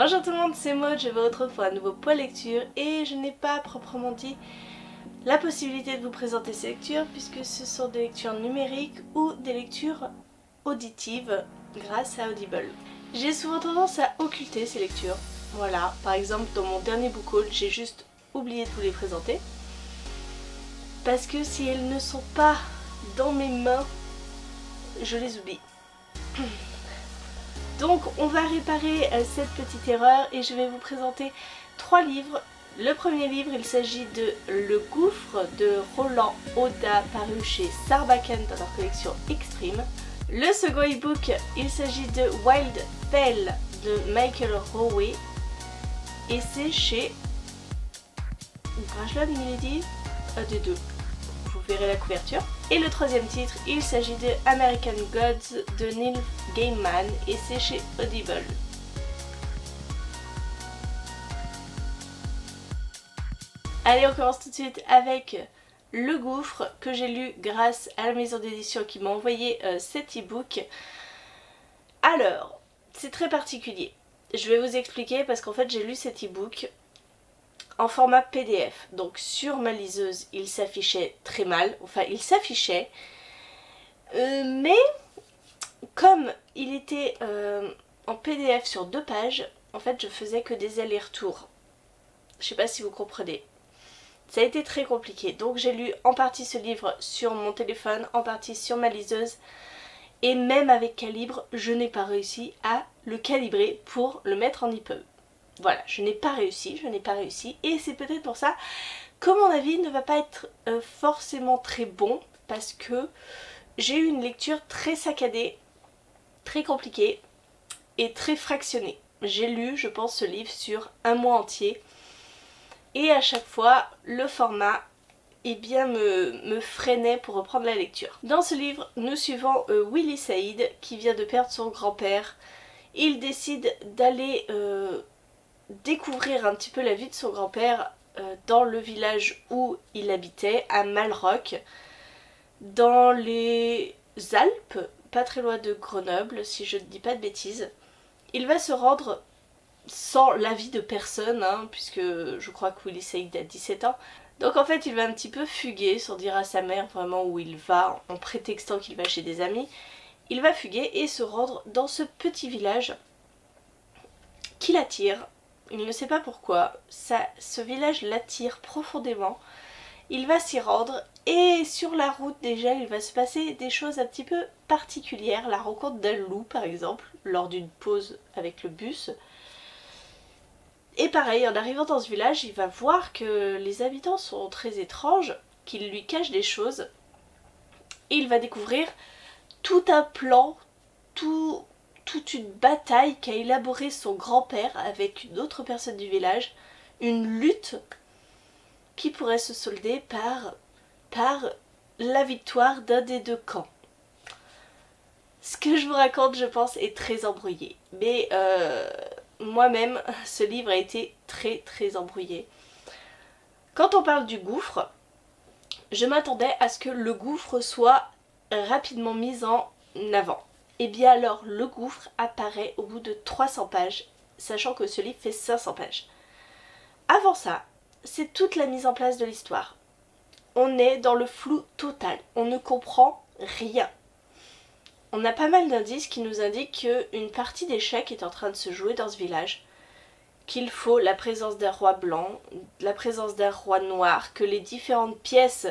Bonjour tout le monde, c'est Maud, je vous retrouve pour un nouveau point lecture et je n'ai pas proprement dit la possibilité de vous présenter ces lectures puisque ce sont des lectures numériques ou des lectures auditives grâce à Audible. J'ai souvent tendance à occulter ces lectures, voilà, par exemple dans mon dernier book haul j'ai juste oublié de vous les présenter parce que si elles ne sont pas dans mes mains, je les oublie. Donc on va réparer cette petite erreur et je vais vous présenter 3 livres. Le premier livre, il s'agit de Le Gouffre de Roland Oda, paru chez Sarbacane dans leur collection Extreme. Le second e-book, il s'agit de Wild Fell de Michael Rowe et c'est chez Brajlon Milady, des deux. Vous verrez la couverture. Et le troisième titre, il s'agit de American Gods de Neil Gaiman et c'est chez Audible. Allez, on commence tout de suite avec Le Gouffre que j'ai lu grâce à la maison d'édition qui m'a envoyé cet e-book. Alors, c'est très particulier. Je vais vous expliquer parce qu'en fait j'ai lu cet e-book en format PDF, donc sur ma liseuse il s'affichait très mal, enfin il s'affichait, mais comme il était en PDF sur 2 pages, en fait je faisais que des allers-retours. Je sais pas si vous comprenez. Ça a été très compliqué, donc j'ai lu en partie ce livre sur mon téléphone, en partie sur ma liseuse, et même avec calibre, je n'ai pas réussi à le calibrer pour le mettre en EPUB. Voilà, je n'ai pas réussi, et c'est peut-être pour ça que mon avis ne va pas être forcément très bon, parce que j'ai eu une lecture très saccadée, très compliquée et très fractionnée. J'ai lu, je pense, ce livre sur un mois entier, et à chaque fois, le format me freinait pour reprendre la lecture. Dans ce livre, nous suivons Willy Saïd, qui vient de perdre son grand-père. Il décide d'aller découvrir un petit peu la vie de son grand-père dans le village où il habitait, à Malrock, dans les Alpes, pas très loin de Grenoble, si je ne dis pas de bêtises. Il va se rendre sans l'avis de personne, hein, puisque je crois que Willy Saïd a 17 ans. Donc en fait il va un petit peu fuguer sans dire à sa mère vraiment où il va, en prétextant qu'il va chez des amis. Il va fuguer et se rendre dans ce petit village qui l'attire. Il ne sait pas pourquoi, ce village l'attire profondément. Il va s'y rendre et sur la route déjà il va se passer des choses un petit peu particulières. La rencontre d'un loup par exemple, lors d'une pause avec le bus. Et pareil, en arrivant dans ce village, il va voir que les habitants sont très étranges, qu'ils lui cachent des choses. Et il va découvrir tout un plan, toute une bataille qu'a élaboré son grand-père avec une autre personne du village. Une lutte qui pourrait se solder par la victoire d'un des deux camps. Ce que je vous raconte, je pense, est très embrouillé. Mais moi-même, ce livre a été très embrouillé. Quand on parle du gouffre, je m'attendais à ce que le gouffre soit rapidement mis en avant. Et bien alors, le gouffre apparaît au bout de 300 pages, sachant que ce livre fait 500 pages. Avant ça, c'est toute la mise en place de l'histoire. On est dans le flou total, on ne comprend rien. On a pas mal d'indices qui nous indiquent qu'une partie d'échecs est en train de se jouer dans ce village, qu'il faut la présence d'un roi blanc, la présence d'un roi noir, que les différentes pièces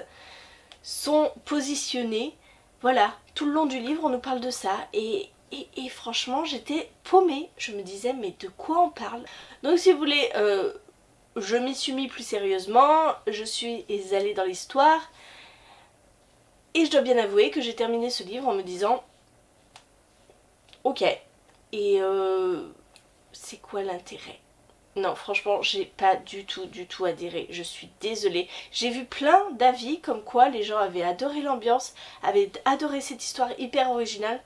sont positionnées. Voilà, tout le long du livre on nous parle de ça et franchement j'étais paumée. Je me disais mais de quoi on parle? Donc si vous voulez, je m'y suis mis plus sérieusement, je suis allée dans l'histoire et je dois bien avouer que j'ai terminé ce livre en me disant ok, et c'est quoi l'intérêt? Non, franchement, j'ai pas du tout adhéré, je suis désolée. J'ai vu plein d'avis comme quoi les gens avaient adoré l'ambiance, avaient adoré cette histoire hyper originale.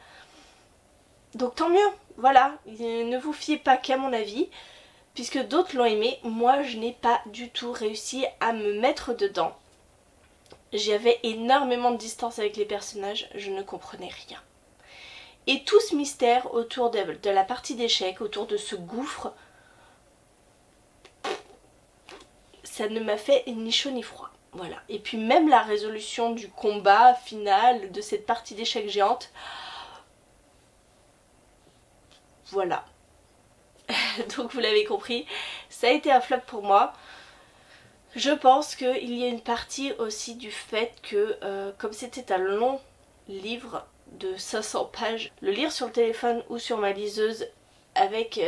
Donc tant mieux, voilà, ne vous fiez pas qu'à mon avis, puisque d'autres l'ont aimé. Moi, je n'ai pas du tout réussi à me mettre dedans. J'avais énormément de distance avec les personnages, je ne comprenais rien. Et tout ce mystère autour de la partie d'échecs, autour de ce gouffre, ça ne m'a fait ni chaud ni froid. Voilà. Et puis même la résolution du combat final de cette partie d'échecs géante, voilà. Donc vous l'avez compris, ça a été un flop pour moi. Je pense qu'il y a une partie aussi du fait que comme c'était un long livre de 500 pages, le lire sur le téléphone ou sur ma liseuse avec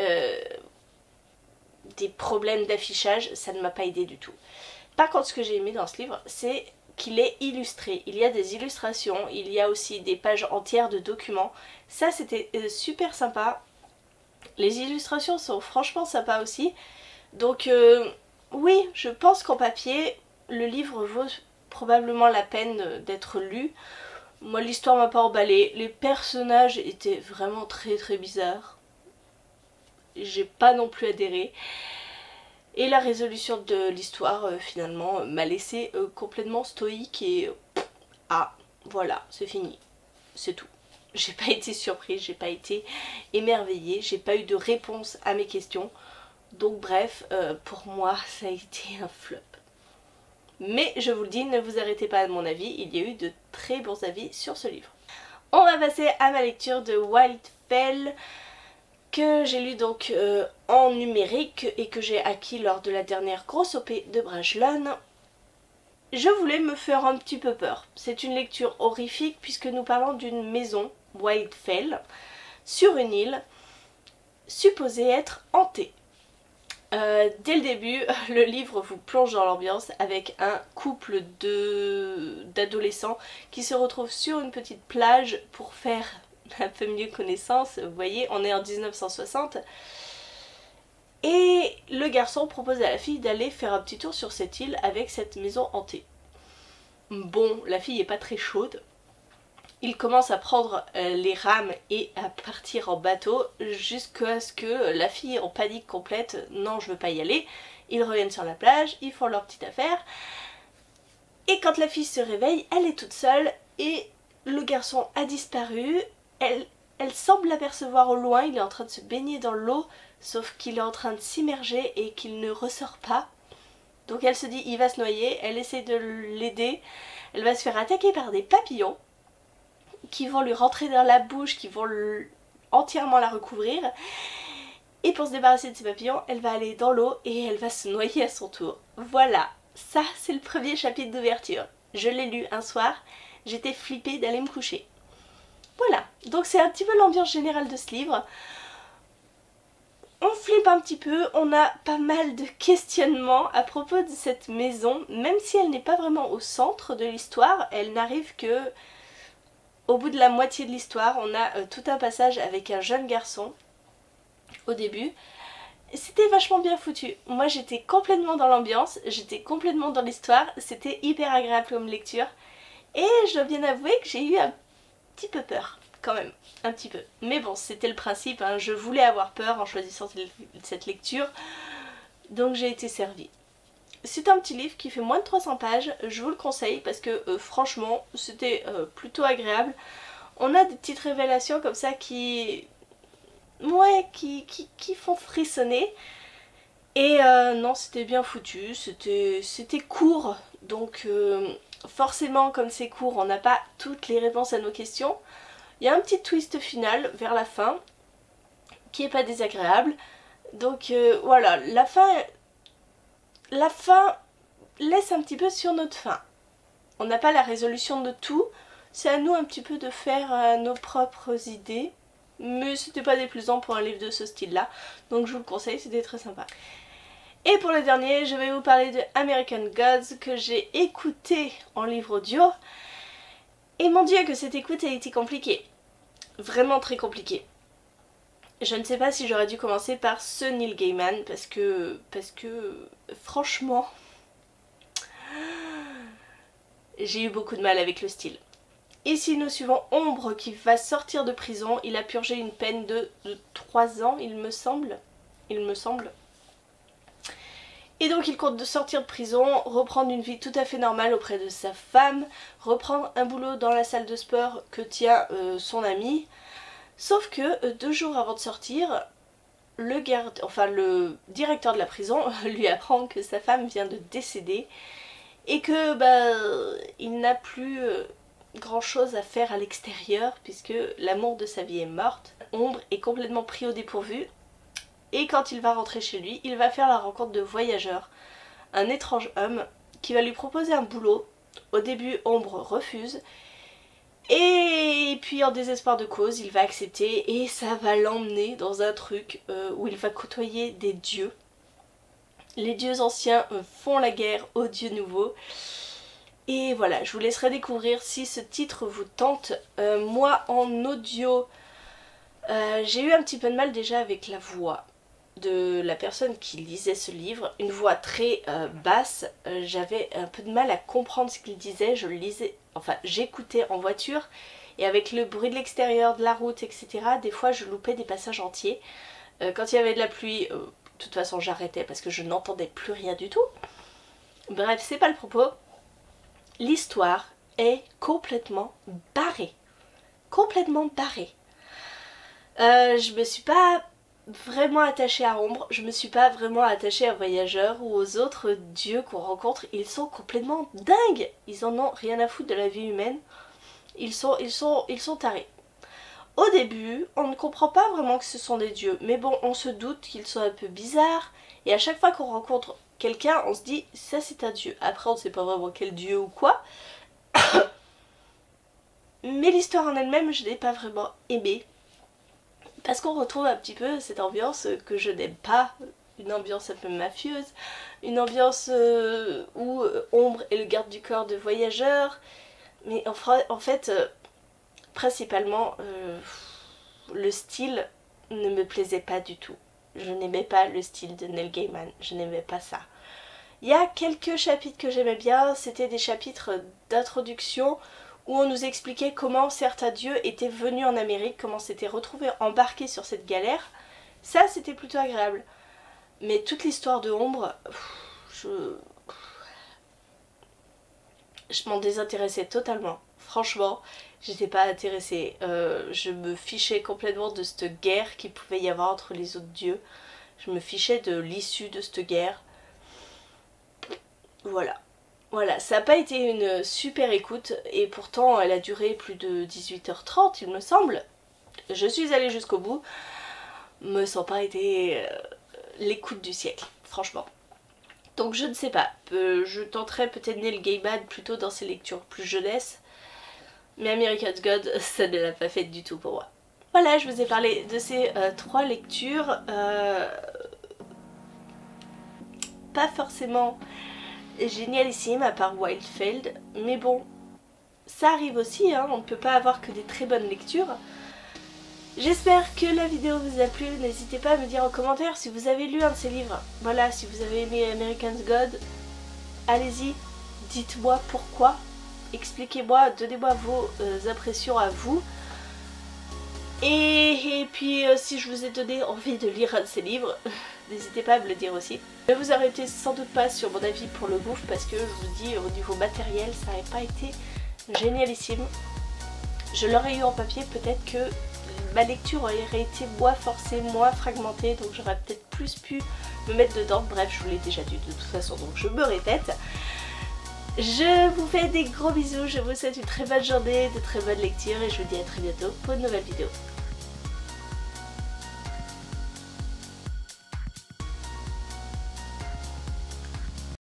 des problèmes d'affichage, ça ne m'a pas aidé du tout. Par contre, ce que j'ai aimé dans ce livre, c'est qu'il est illustré. Il y a des illustrations, il y a aussi des pages entières de documents. Ça, c'était super sympa. Les illustrations sont franchement sympas aussi. Donc, oui, je pense qu'en papier, le livre vaut probablement la peine d'être lu. Moi, l'histoire m'a pas emballée. Les personnages étaient vraiment très bizarres. J'ai pas non plus adhéré. Et la résolution de l'histoire finalement m'a laissé complètement stoïque et ah voilà, c'est fini, c'est tout. J'ai pas été surprise, j'ai pas été émerveillée, j'ai pas eu de réponse à mes questions. Donc bref, pour moi ça a été un flop. Mais je vous le dis, ne vous arrêtez pas à mon avis, il y a eu de très bons avis sur ce livre. On va passer à ma lecture de Wild Fell, que j'ai lu donc en numérique et que j'ai acquis lors de la dernière grosse OP de Brajlon. Je voulais me faire un petit peu peur. C'est une lecture horrifique puisque nous parlons d'une maison, Wild Fell, sur une île supposée être hantée. Dès le début, le livre vous plonge dans l'ambiance avec un couple d'adolescents qui se retrouvent sur une petite plage pour faire un peu mieux connaissance. Vous voyez, on est en 1960 et le garçon propose à la fille d'aller faire un petit tour sur cette île avec cette maison hantée. Bon, la fille est pas très chaude. Il commence à prendre les rames et à partir en bateau jusqu'à ce que la fille en panique complète, non je veux pas y aller. Ils reviennent sur la plage, ils font leur petite affaire et quand la fille se réveille, elle est toute seule et le garçon a disparu. Elle semble l'apercevoir au loin, il est en train de se baigner dans l'eau, sauf qu'il est en train de s'immerger et qu'il ne ressort pas. Donc elle se dit il va se noyer, elle essaie de l'aider, elle va se faire attaquer par des papillons qui vont lui rentrer dans la bouche, qui vont entièrement la recouvrir. Et pour se débarrasser de ces papillons, elle va aller dans l'eau et elle va se noyer à son tour. Voilà, ça c'est le premier chapitre d'ouverture. Je l'ai lu un soir, j'étais flippée d'aller me coucher. Voilà, donc c'est un petit peu l'ambiance générale de ce livre. On flippe un petit peu, on a pas mal de questionnements à propos de cette maison, même si elle n'est pas vraiment au centre de l'histoire, elle n'arrive que au bout de la moitié de l'histoire. On a tout un passage avec un jeune garçon au début. C'était vachement bien foutu. Moi j'étais complètement dans l'ambiance, j'étais complètement dans l'histoire, c'était hyper agréable comme lecture. Et je dois bien avouer que j'ai eu un petit peu peur, quand même, un petit peu. Mais bon, c'était le principe, hein. Je voulais avoir peur en choisissant cette lecture, donc j'ai été servie. C'est un petit livre qui fait moins de 300 pages, je vous le conseille parce que franchement, c'était plutôt agréable. On a des petites révélations comme ça qui font frissonner. Et non, c'était bien foutu, c'était court, donc forcément comme c'est court, on n'a pas toutes les réponses à nos questions. Il y a un petit twist final vers la fin qui est pas désagréable. Donc voilà, la fin laisse un petit peu sur notre faim. On n'a pas la résolution de tout, c'est à nous un petit peu de faire nos propres idées. Mais c'était pas déplaisant pour un livre de ce style là, donc je vous le conseille, c'était très sympa. Et pour le dernier, je vais vous parler de American Gods que j'ai écouté en livre audio. Et mon dieu que cette écoute a été compliquée. Vraiment très compliquée. Je ne sais pas si j'aurais dû commencer par ce Neil Gaiman parce que franchement, j'ai eu beaucoup de mal avec le style. Ici nous suivons Ombre qui va sortir de prison. Il a purgé une peine de 3 ans il me semble. Et donc il compte de sortir de prison, reprendre une vie tout à fait normale auprès de sa femme, reprendre un boulot dans la salle de sport que tient son ami. Sauf que 2 jours avant de sortir, le directeur de la prison lui apprend que sa femme vient de décéder et que il n'a plus grand chose à faire à l'extérieur puisque l'amour de sa vie est morte. Ombre est complètement pris au dépourvu et quand il va rentrer chez lui, il va faire la rencontre de Voyageur, un étrange homme qui va lui proposer un boulot. Au début, Ombre refuse et puis en désespoir de cause, il va accepter et ça va l'emmener dans un truc où il va côtoyer des dieux. Les dieux anciens font la guerre aux dieux nouveaux. Et voilà, je vous laisserai découvrir si ce titre vous tente. Moi en audio, j'ai eu un petit peu de mal déjà avec la voix de la personne qui lisait ce livre. Une voix très basse, j'avais un peu de mal à comprendre ce qu'il disait. Je le lisais, enfin j'écoutais en voiture et avec le bruit de l'extérieur, de la route, etc. des fois je loupais des passages entiers. Quand il y avait de la pluie, de toute façon j'arrêtais parce que je n'entendais plus rien du tout. Bref, c'est pas le propos. L'histoire est complètement barrée. Complètement barrée. Je me suis pas vraiment attachée à Ombre, je me suis pas vraiment attachée à Voyageur ou aux autres dieux qu'on rencontre. Ils sont complètement dingues. Ils en ont rien à foutre de la vie humaine. Ils sont tarés. Au début, on ne comprend pas vraiment que ce sont des dieux, mais bon, on se doute qu'ils sont un peu bizarres, et à chaque fois qu'on rencontre quelqu'un, on se dit ça c'est un dieu. Après, on ne sait pas vraiment quel dieu ou quoi. Mais l'histoire en elle-même, je n'ai pas vraiment aimé. Parce qu'on retrouve un petit peu cette ambiance que je n'aime pas, une ambiance un peu mafieuse, une ambiance où Ombre est le garde du corps de Voyageur, mais en fait, principalement, le style ne me plaisait pas du tout. Je n'aimais pas le style de Neil Gaiman, je n'aimais pas ça. Il y a quelques chapitres que j'aimais bien, c'était des chapitres d'introduction où on nous expliquait comment certains dieux étaient venus en Amérique, comment s'étaient retrouvés embarqués sur cette galère. Ça, c'était plutôt agréable. Mais toute l'histoire de Ombre, je m'en désintéressais totalement. Franchement, j'étais pas intéressée. Je me fichais complètement de cette guerre qu'il pouvait y avoir entre les autres dieux. Je me fichais de l'issue de cette guerre. Voilà. Voilà, ça n'a pas été une super écoute et pourtant elle a duré plus de 18h30 il me semble. Je suis allée jusqu'au bout, me sent pas été l'écoute du siècle, franchement. Donc je ne sais pas, je tenterai peut-être Neil Gaiman plutôt dans ses lectures plus jeunesse, mais American's God, ça ne l'a pas fait du tout pour moi. Voilà, je vous ai parlé de ces 3 lectures, pas forcément génialissime à part Wildfeld, mais bon, ça arrive aussi, hein, on ne peut pas avoir que des très bonnes lectures. J'espère que la vidéo vous a plu, n'hésitez pas à me dire en commentaire si vous avez lu un de ces livres. Voilà, si vous avez aimé American's God, allez-y, dites-moi pourquoi, expliquez-moi, donnez-moi vos impressions à vous. Et puis si je vous ai donné envie de lire un de ces livres, n'hésitez pas à me le dire aussi. Ne vous arrêtez sans doute pas sur mon avis pour le gouffre parce que je vous dis au niveau matériel ça n'avait pas été génialissime. Je l'aurais eu en papier, peut-être que ma lecture aurait été moins forcée, moins fragmentée, donc j'aurais peut-être plus pu me mettre dedans. Bref, je vous l'ai déjà dit de toute façon, donc je me répète. Je vous fais des gros bisous, je vous souhaite une très bonne journée, de très bonnes lectures et je vous dis à très bientôt pour une nouvelle vidéo.